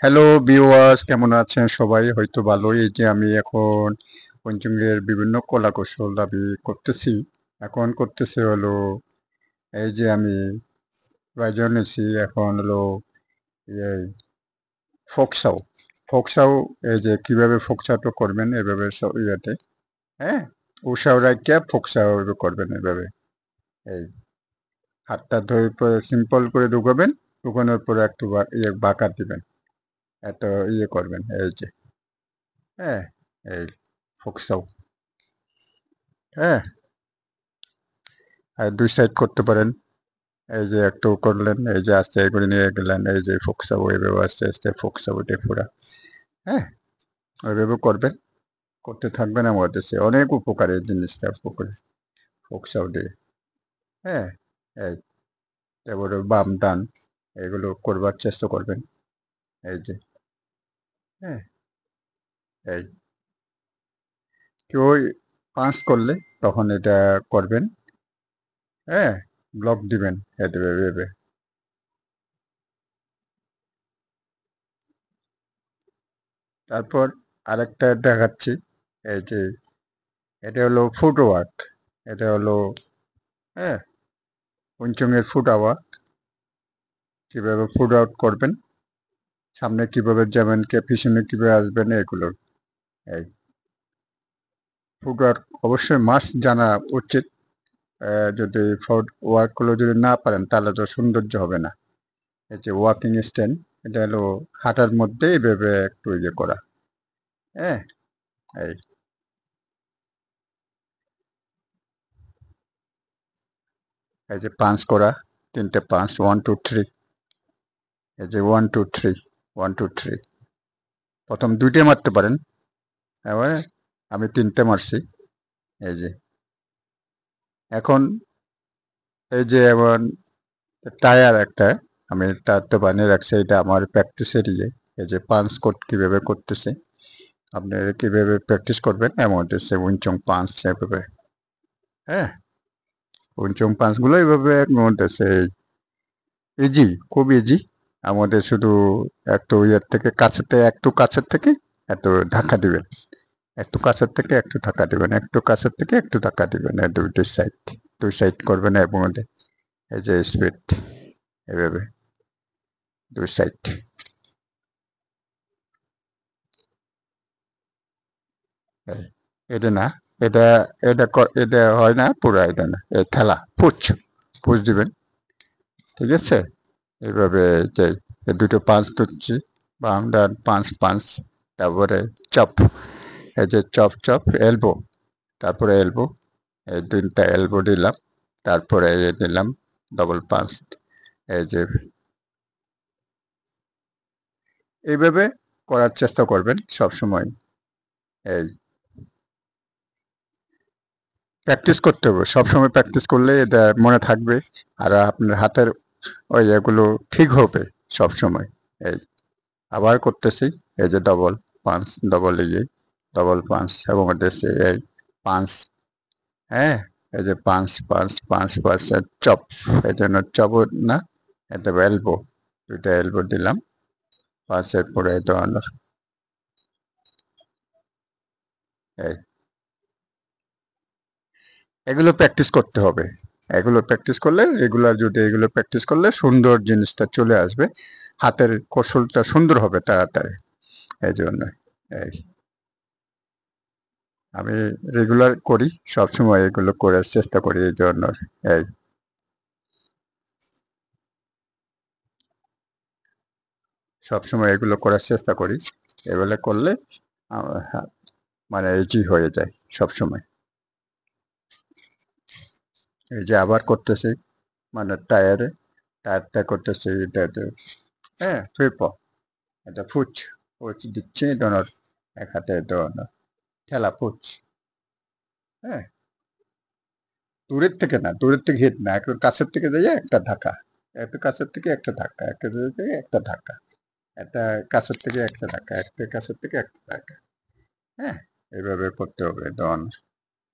Hello viewers, কেমন আছেন সবাই? হয়তো ভালোই। এই যে আমি এখন পঞ্চমের বিভিন্ন কলা কৌশল আমি করতেছি। এখন করতেছি হলো এই যে আমি প্রয়োজন নিছি এখন হলো এই ফোকসাও। ফোকসাও এই যে কিভাবে ফোকসাওটা করবেন এভাবে ইয়াতে, হ্যাঁ? উষাও রাইখা ফোকসাও এভাবে করবেন এভাবে। এই হাতটা ধরে পরে সিম্পল করে ঢুকাবেন, ঢুকানোর পরে একটু বাঁকা দিবেন। এত করবেন এই যে, হ্যাঁ? এই ফোকসাও, হ্যাঁ? আর ২ সাইড করতে পারেন। এই যে একটু করলেন, এই যে আস্তে করে নিয়ে গেলেন, এই যে ফোকসাবো এভাবে আস্তে, আস্তে ফোকসাবো দিয়ে পুরা, হ্যাঁ? ওইভাবে করবেন, করতে থাকবেন আমার দেশে অনেক উপকারী জিনিসটা উপকারী ফোকসাও দিয়ে, হ্যাঁ? এই তারপরে বাম ডান এগুলো করবার চেষ্টা করবেন। এই যে, হ্যাঁ? এই কেউ পাঞ্চ করলে তখন এটা করবেন, হ্যাঁ? ব্লক দিবেন এভাবে। তারপর আরেকটা দেখাচ্ছি। এই যে এটা হলো ফুটওয়ার্ক। এটা হলো, হ্যাঁ, পঞ্চমের ফুটওয়ার্ক। কিভাবে ফুট আউট করবেন, সামনে কিভাবে যাবেন, কে পিছনে কিভাবে আসবেন এগুলো। এই ফুটওয়ার্ক অবশ্যই মাস্ট জানা উচিত। যদি ফুট ওয়ার্কগুলো যদি না পারেন তাহলে তো সৌন্দর্য হবে না। এই যে ওয়াকিং স্ট্যান্ড, এটা হলো হাঁটার মধ্যে এইভাবে একটু করা, হ্যাঁ? এই এই যে পাঞ্চ করা, ৩টে পাঞ্চ, 1 2 3। এই যে 1 2 3, 1 2 3। প্রথম ২টে মারতে পারেন, এবারে আমি ৩টে মারছি। এই যে এখন এই যে এমন টায়ার একটা আমি টায়ারটা বানিয়ে রাখছি, এটা আমার প্র্যাকটিসের এই যে পাঞ্চ কোড কিভাবে করতেছে, আপনি কিভাবে প্র্যাকটিস করবেন এমন হচ্ছে উইনচং পাঞ্চ এভাবে, হ্যাঁ? উইনচং পাঞ্চগুলো এইভাবে হচ্ছে ইজি, খুব ইজি। আমাদের শুধু একটু ইয়ের থেকে কাছের থেকে একটু ধাক্কা দিবেন, একটু কাছের থেকে একটু ধাক্কা দিবেন, একটু কাছের থেকে একটু ধাক্কা দিবেন, দুই সাইড করবেন এবং এই যে স্পিড এভাবে ২ সাইড। এই, এটা না, এটা এটা হয় না পুরা, এটা না, এই খেলা পুচ দিবেন, ঠিক আছে? এইভাবে যে এই দুটো পাঁচ ধরছি, বাম ডান পাঁচ পাঁচ, তারপরে চপ, এই যে চপ চপ এলবো, তারপরে এলবো, এই ৩টা এলবো দিলাম, তারপরে দিলাম ডবল পাঁচ। এই যে এইভাবে করার চেষ্টা করবেন সবসময়। এই প্র্যাকটিস করতে হবে, সবসময় প্র্যাকটিস করলে এটা মনে থাকবে, আর আপনার হাতের এগুলো ঠিক হবে সবসময়। এই আবার করতেছি, এই যে ডবল পাঁচ, ডবল পাঁচ এবং হচ্ছে এই পাঁচ, হ্যাঁ? এই যে পাঁচ পাঁচ পাঁচ পাঁচ চপ, এই জন্য চপ না, এটা এলবো, ২টা এলবো দিলাম, পাঁচের পরে ধরানোর। এই এগুলো প্র্যাকটিস করতে হবে। এগুলো প্র্যাকটিস করলে রেগুলার, যদি এগুলো প্র্যাকটিস করলে সুন্দর জিনিসটা চলে আসবে, হাতের কৌশলটা সুন্দর হবে তাড়াতাড়ি। এই জন্য এই আমি রেগুলার করি, সবসময় এগুলো করার চেষ্টা করি, এই জন্য এই সবসময় এগুলো করার চেষ্টা করি। এগুলো করলে মানে ইজি হয়ে যায় সবসময়। এই যে আবার করতেছি, মানে টায়ারটা করতেছি এটাতে, হ্যাঁ? এটা ফুচ দিচ্ছি ডোনার, এক হাতে ডোনার, খেলা ফুচ, হ্যাঁ? দূরের থেকে না, দূরের থেকে হিট না, একটু কাছের থেকে যাইয়া একটা ধাক্কা, একটু কাছের থেকে একটা ধাক্কা, একটা দূরের থেকে একটা ধাক্কা, একটা কাছের থেকে একটা ধাক্কা, একটা কাছের থেকে একটা ধাক্কা, হ্যাঁ? এভাবে করতে হবে ডন।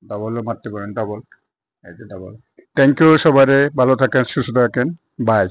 ডবলও মারতে পারেন, ডবল, এই যে ডবল। থ্যাংক ইউ সবারে, ভালো থাকেন, সুস্থ থাকেন, বাই।